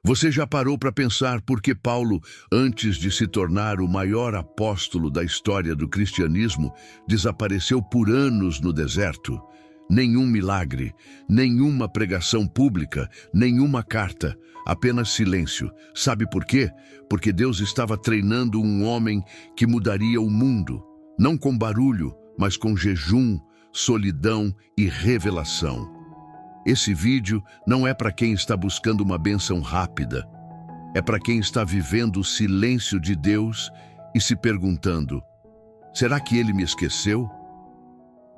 Você já parou para pensar por que Paulo, antes de se tornar o maior apóstolo da história do cristianismo, desapareceu por anos no deserto? Nenhum milagre, nenhuma pregação pública, nenhuma carta, apenas silêncio. Sabe por quê? Porque Deus estava treinando um homem que mudaria o mundo, não com barulho, mas com jejum, solidão e revelação. Esse vídeo não é para quem está buscando uma bênção rápida. É para quem está vivendo o silêncio de Deus e se perguntando: será que Ele me esqueceu?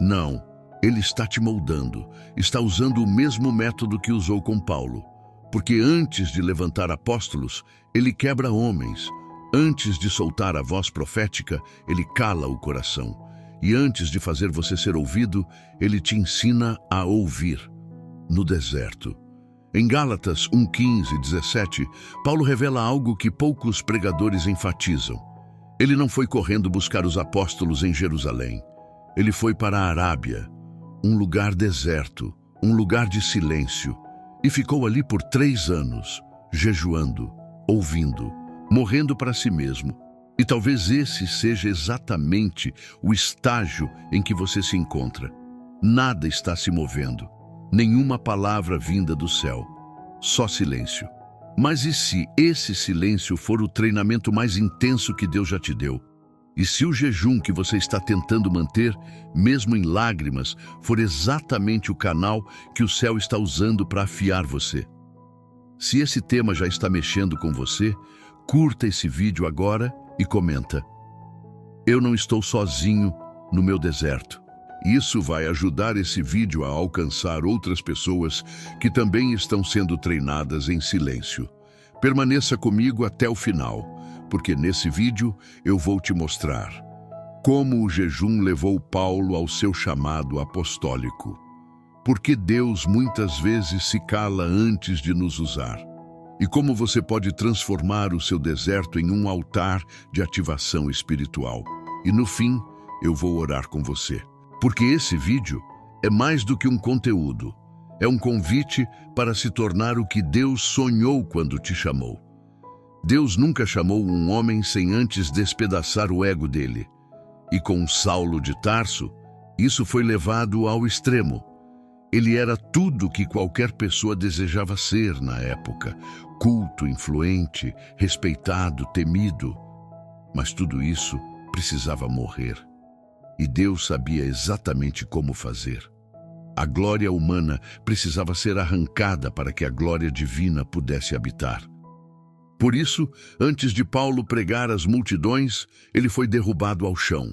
Não, Ele está te moldando, está usando o mesmo método que usou com Paulo. Porque antes de levantar apóstolos, Ele quebra homens. Antes de soltar a voz profética, Ele cala o coração. E antes de fazer você ser ouvido, Ele te ensina a ouvir. No deserto. Em Gálatas 1:15 e 17, Paulo revela algo que poucos pregadores enfatizam. Ele não foi correndo buscar os apóstolos em Jerusalém. Ele foi para a Arábia, um lugar deserto, um lugar de silêncio, e ficou ali por 3 anos, jejuando, ouvindo, morrendo para si mesmo. E talvez esse seja exatamente o estágio em que você se encontra. Nada está se movendo. Nenhuma palavra vinda do céu, só silêncio. Mas e se esse silêncio for o treinamento mais intenso que Deus já te deu? E se o jejum que você está tentando manter, mesmo em lágrimas, for exatamente o canal que o céu está usando para afiar você? Se esse tema já está mexendo com você, curta esse vídeo agora e comenta: eu não estou sozinho no meu deserto. Isso vai ajudar esse vídeo a alcançar outras pessoas que também estão sendo treinadas em silêncio. Permaneça comigo até o final, porque nesse vídeo eu vou te mostrar como o jejum levou Paulo ao seu chamado apostólico. Porque Deus muitas vezes se cala antes de nos usar. E como você pode transformar o seu deserto em um altar de ativação espiritual. E no fim, eu vou orar com você. Porque esse vídeo é mais do que um conteúdo. É um convite para se tornar o que Deus sonhou quando te chamou. Deus nunca chamou um homem sem antes despedaçar o ego dele. E com Saulo de Tarso, isso foi levado ao extremo. Ele era tudo que qualquer pessoa desejava ser na época. Culto, influente, respeitado, temido. Mas tudo isso precisava morrer. E Deus sabia exatamente como fazer. A glória humana precisava ser arrancada para que a glória divina pudesse habitar. Por isso, antes de Paulo pregar às multidões, ele foi derrubado ao chão.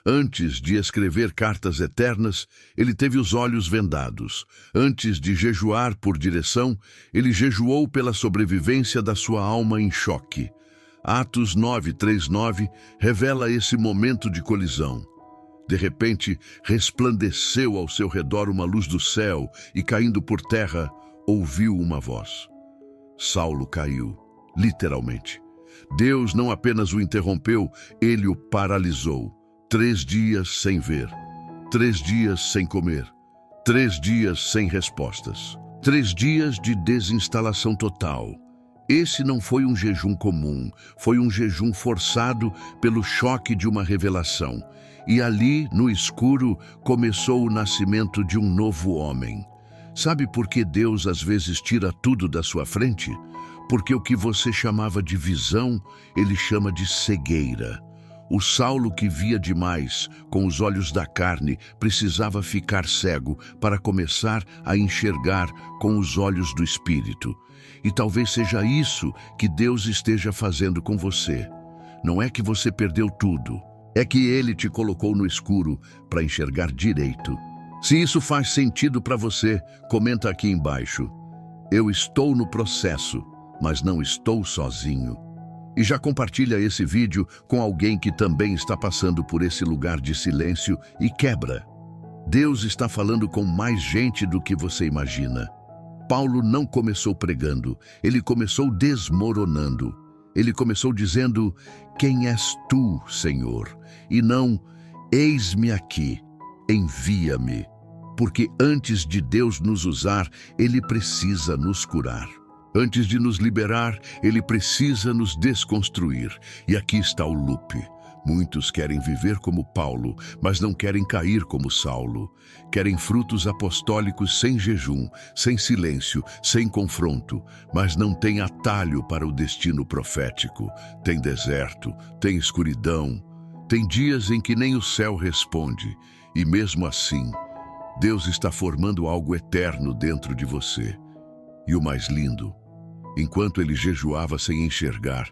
Antes de escrever cartas eternas, ele teve os olhos vendados. Antes de jejuar por direção, ele jejuou pela sobrevivência da sua alma em choque. Atos 9:39 revela esse momento de colisão. De repente, resplandeceu ao seu redor uma luz do céu e, caindo por terra, ouviu uma voz. Saulo caiu, literalmente. Deus não apenas o interrompeu, ele o paralisou. 3 dias sem ver, 3 dias sem comer, 3 dias sem respostas, 3 dias de desinstalação total. Esse não foi um jejum comum, foi um jejum forçado pelo choque de uma revelação. E ali, no escuro, começou o nascimento de um novo homem. Sabe por que Deus às vezes tira tudo da sua frente? Porque o que você chamava de visão, ele chama de cegueira. O Saulo que via demais, com os olhos da carne, precisava ficar cego para começar a enxergar com os olhos do Espírito. E talvez seja isso que Deus esteja fazendo com você. Não é que você perdeu tudo. É que Ele te colocou no escuro para enxergar direito. Se isso faz sentido para você, comenta aqui embaixo. Eu estou no processo, mas não estou sozinho. E já compartilha esse vídeo com alguém que também está passando por esse lugar de silêncio e quebra. Deus está falando com mais gente do que você imagina. Paulo não começou pregando, ele começou desmoronando. Ele começou dizendo: quem és tu, Senhor? E não, eis-me aqui, envia-me. Porque antes de Deus nos usar, Ele precisa nos curar. Antes de nos liberar, ele precisa nos desconstruir. E aqui está o loop. Muitos querem viver como Paulo, mas não querem cair como Saulo. Querem frutos apostólicos sem jejum, sem silêncio, sem confronto, mas não tem atalho para o destino profético. Tem deserto, tem escuridão, tem dias em que nem o céu responde. E mesmo assim, Deus está formando algo eterno dentro de você. E o mais lindo, enquanto ele jejuava sem enxergar,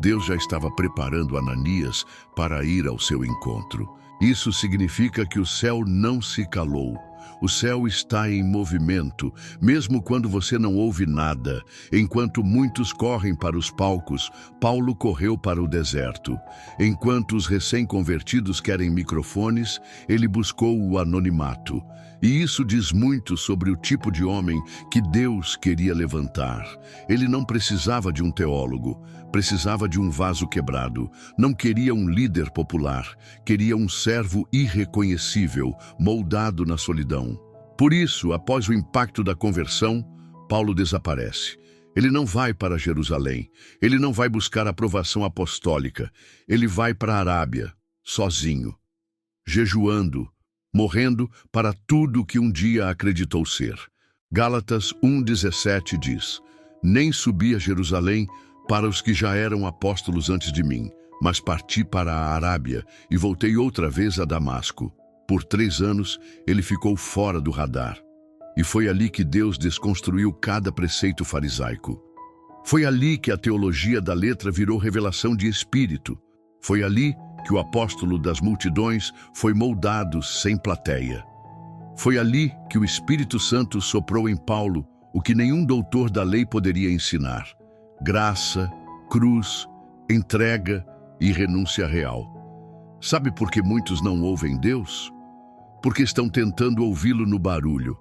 Deus já estava preparando Ananias para ir ao seu encontro. Isso significa que o céu não se calou. O céu está em movimento, mesmo quando você não ouve nada. Enquanto muitos correm para os palcos, Paulo correu para o deserto. Enquanto os recém-convertidos querem microfones, ele buscou o anonimato. E isso diz muito sobre o tipo de homem que Deus queria levantar. Ele não precisava de um teólogo, precisava de um vaso quebrado. Não queria um líder popular, queria um servo irreconhecível, moldado na solidão. Por isso, após o impacto da conversão, Paulo desaparece. Ele não vai para Jerusalém, ele não vai buscar aprovação apostólica, ele vai para a Arábia, sozinho, jejuando, morrendo para tudo que um dia acreditou ser. Gálatas 1,17 diz: Nem subi a Jerusalém para os que já eram apóstolos antes de mim, mas parti para a Arábia e voltei outra vez a Damasco. Por 3 anos, ele ficou fora do radar. E foi ali que Deus desconstruiu cada preceito farisaico. Foi ali que a teologia da letra virou revelação de espírito. Foi ali que o apóstolo das multidões foi moldado sem plateia. Foi ali que o Espírito Santo soprou em Paulo o que nenhum doutor da lei poderia ensinar: graça, cruz, entrega e renúncia real. Sabe por que muitos não ouvem Deus? Porque estão tentando ouvi-lo no barulho.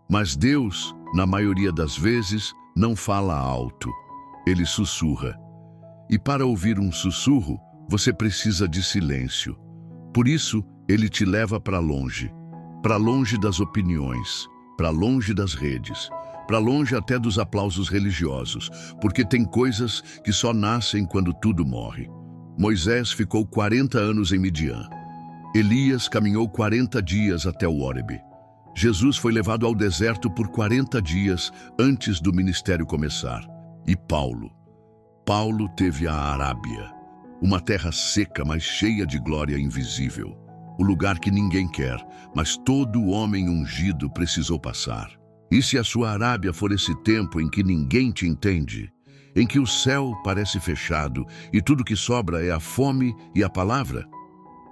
Mas Deus, na maioria das vezes, não fala alto. Ele sussurra. E para ouvir um sussurro, você precisa de silêncio. Por isso, ele te leva para longe das opiniões, para longe das redes, para longe até dos aplausos religiosos, porque tem coisas que só nascem quando tudo morre. Moisés ficou 40 anos em Midian. Elias caminhou 40 dias até o Horebe. Jesus foi levado ao deserto por 40 dias antes do ministério começar. E Paulo teve a Arábia, uma terra seca, mas cheia de glória invisível. O lugar que ninguém quer, mas todo homem ungido precisou passar. E se a sua Arábia for esse tempo em que ninguém te entende, em que o céu parece fechado e tudo que sobra é a fome e a palavra,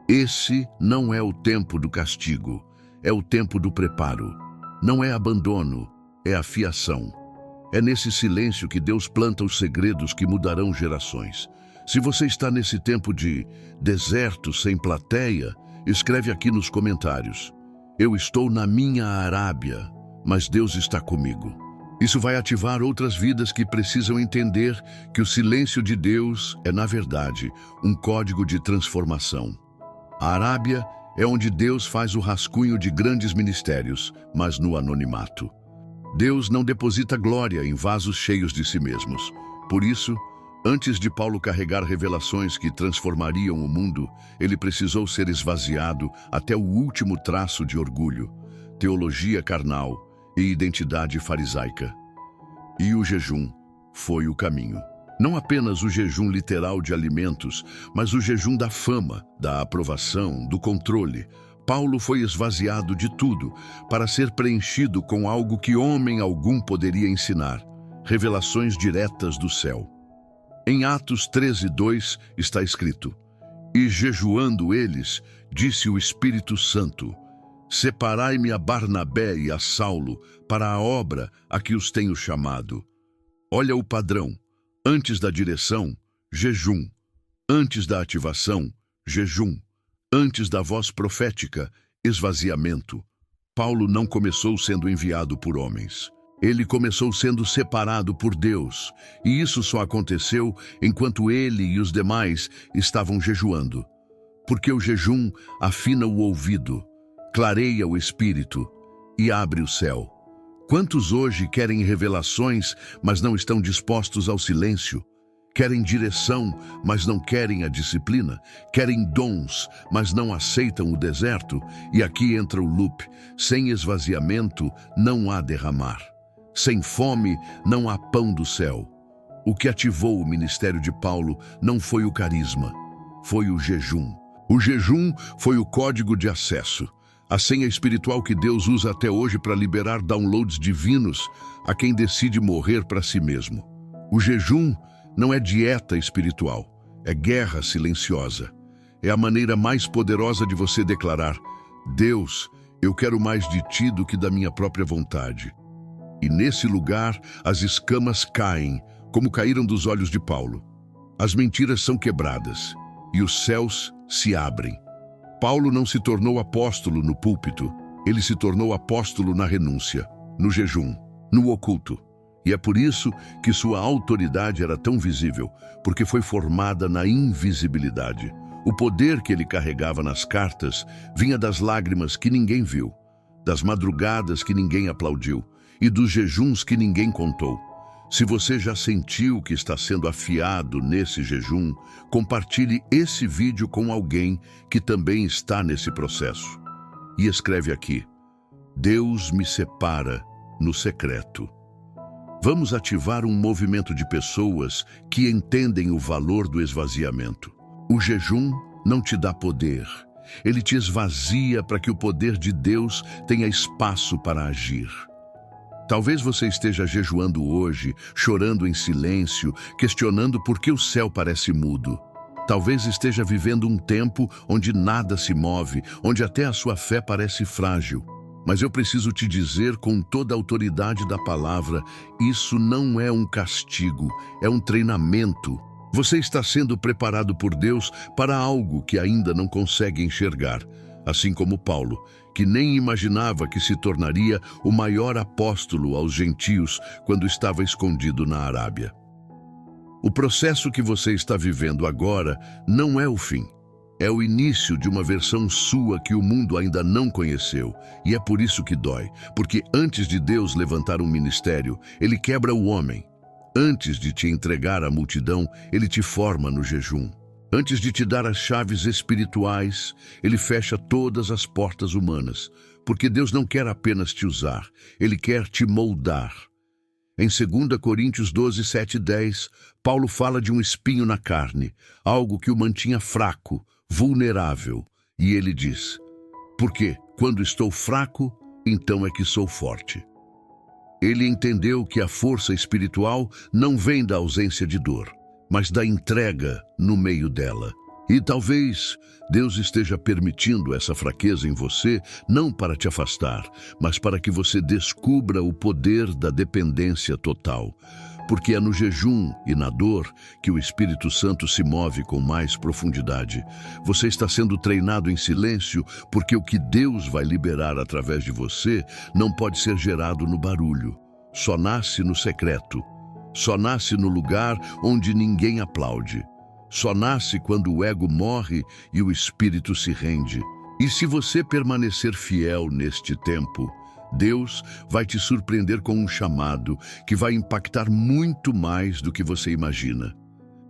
esse não é o tempo do castigo, é o tempo do preparo. Não é abandono, é afiação. É nesse silêncio que Deus planta os segredos que mudarão gerações. Se você está nesse tempo de deserto sem plateia, escreve aqui nos comentários: eu estou na minha Arábia, mas Deus está comigo. Isso vai ativar outras vidas que precisam entender que o silêncio de Deus é, na verdade, um código de transformação. A Arábia é onde Deus faz o rascunho de grandes ministérios, mas no anonimato. Deus não deposita glória em vasos cheios de si mesmos. Por isso, antes de Paulo carregar revelações que transformariam o mundo, ele precisou ser esvaziado até o último traço de orgulho, teologia carnal e identidade farisaica. E o jejum foi o caminho. Não apenas o jejum literal de alimentos, mas o jejum da fama, da aprovação, do controle. Paulo foi esvaziado de tudo para ser preenchido com algo que homem algum poderia ensinar: revelações diretas do céu. Em Atos 13:2 está escrito: E jejuando eles, disse o Espírito Santo: Separai-me a Barnabé e a Saulo para a obra a que os tenho chamado. Olha o padrão. Antes da direção, jejum. Antes da ativação, jejum. Antes da voz profética, esvaziamento. Paulo não começou sendo enviado por homens. Ele começou sendo separado por Deus, e isso só aconteceu enquanto ele e os demais estavam jejuando. Porque o jejum afina o ouvido, clareia o espírito e abre o céu. Quantos hoje querem revelações, mas não estão dispostos ao silêncio? Querem direção, mas não querem a disciplina. Querem dons, mas não aceitam o deserto. E aqui entra o loop. Sem esvaziamento, não há derramar. Sem fome, não há pão do céu. O que ativou o ministério de Paulo não foi o carisma, foi o jejum. O jejum foi o código de acesso. A senha espiritual que Deus usa até hoje para liberar downloads divinos a quem decide morrer para si mesmo. O jejum não é dieta espiritual, é guerra silenciosa. É a maneira mais poderosa de você declarar: Deus, eu quero mais de ti do que da minha própria vontade. E nesse lugar, as escamas caem, como caíram dos olhos de Paulo. As mentiras são quebradas e os céus se abrem. Paulo não se tornou apóstolo no púlpito, ele se tornou apóstolo na renúncia, no jejum, no oculto. E é por isso que sua autoridade era tão visível, porque foi formada na invisibilidade. O poder que ele carregava nas cartas vinha das lágrimas que ninguém viu, das madrugadas que ninguém aplaudiu e dos jejuns que ninguém contou. Se você já sentiu que está sendo afiado nesse jejum, compartilhe esse vídeo com alguém que também está nesse processo. E escreve aqui: Deus me separa no secreto. Vamos ativar um movimento de pessoas que entendem o valor do esvaziamento. O jejum não te dá poder. Ele te esvazia para que o poder de Deus tenha espaço para agir. Talvez você esteja jejuando hoje, chorando em silêncio, questionando por que o céu parece mudo. Talvez esteja vivendo um tempo onde nada se move, onde até a sua fé parece frágil. Mas eu preciso te dizer com toda a autoridade da palavra, isso não é um castigo, é um treinamento. Você está sendo preparado por Deus para algo que ainda não consegue enxergar, assim como Paulo, que nem imaginava que se tornaria o maior apóstolo aos gentios quando estava escondido na Arábia. O processo que você está vivendo agora não é o fim. É o início de uma versão sua que o mundo ainda não conheceu. E é por isso que dói. Porque antes de Deus levantar um ministério, Ele quebra o homem. Antes de te entregar à multidão, Ele te forma no jejum. Antes de te dar as chaves espirituais, Ele fecha todas as portas humanas. Porque Deus não quer apenas te usar, Ele quer te moldar. Em 2 Coríntios 12, 7 e 10, Paulo fala de um espinho na carne, algo que o mantinha fraco, vulnerável, e ele diz: porque quando estou fraco, então é que sou forte. Ele entendeu que a força espiritual não vem da ausência de dor, mas da entrega no meio dela. E talvez Deus esteja permitindo essa fraqueza em você, não para te afastar, mas para que você descubra o poder da dependência total. Porque é no jejum e na dor que o Espírito Santo se move com mais profundidade. Você está sendo treinado em silêncio porque o que Deus vai liberar através de você não pode ser gerado no barulho. Só nasce no secreto. Só nasce no lugar onde ninguém aplaude. Só nasce quando o ego morre e o espírito se rende. E se você permanecer fiel neste tempo, Deus vai te surpreender com um chamado que vai impactar muito mais do que você imagina.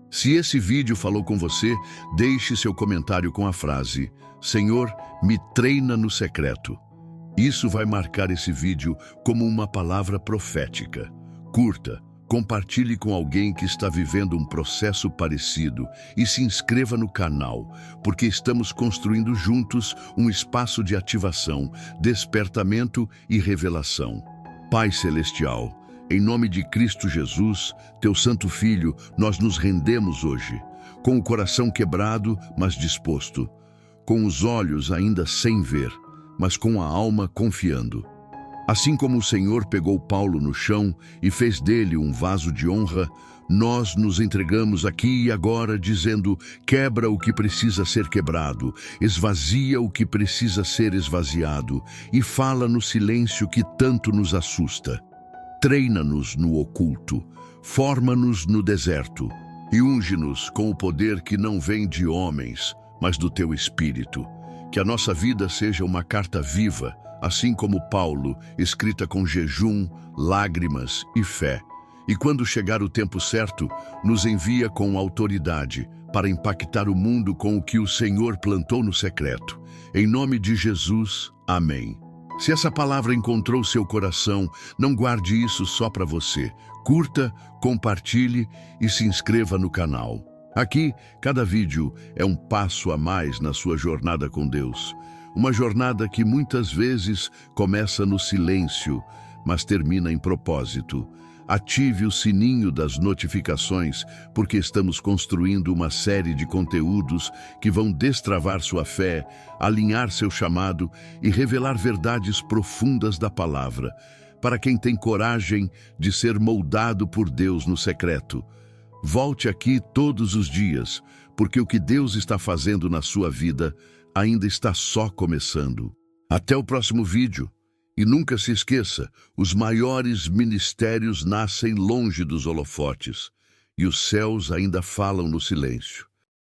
Se esse vídeo falou com você, deixe seu comentário com a frase: Senhor, me treina no secreto. Isso vai marcar esse vídeo como uma palavra profética. Curta, compartilhe com alguém que está vivendo um processo parecido e se inscreva no canal, porque estamos construindo juntos um espaço de ativação, despertamento e revelação. Pai Celestial, em nome de Cristo Jesus, teu Santo Filho, nós nos rendemos hoje, com o coração quebrado, mas disposto, com os olhos ainda sem ver, mas com a alma confiando. Assim como o Senhor pegou Paulo no chão e fez dele um vaso de honra, nós nos entregamos aqui e agora dizendo: quebra o que precisa ser quebrado, esvazia o que precisa ser esvaziado e fala no silêncio que tanto nos assusta. Treina-nos no oculto, forma-nos no deserto e unge-nos com o poder que não vem de homens, mas do teu Espírito. Que a nossa vida seja uma carta viva, assim como Paulo, escrita com jejum, lágrimas e fé. E quando chegar o tempo certo, nos envia com autoridade para impactar o mundo com o que o Senhor plantou no secreto. Em nome de Jesus, amém. Se essa palavra encontrou seu coração, não guarde isso só para você. Curta, compartilhe e se inscreva no canal. Aqui, cada vídeo é um passo a mais na sua jornada com Deus. Uma jornada que muitas vezes começa no silêncio, mas termina em propósito. Ative o sininho das notificações, porque estamos construindo uma série de conteúdos que vão destravar sua fé, alinhar seu chamado e revelar verdades profundas da palavra, para quem tem coragem de ser moldado por Deus no secreto. Volte aqui todos os dias, porque o que Deus está fazendo na sua vida ainda está só começando. Até o próximo vídeo. E nunca se esqueça, os maiores ministérios nascem longe dos holofotes, e os céus ainda falam no silêncio.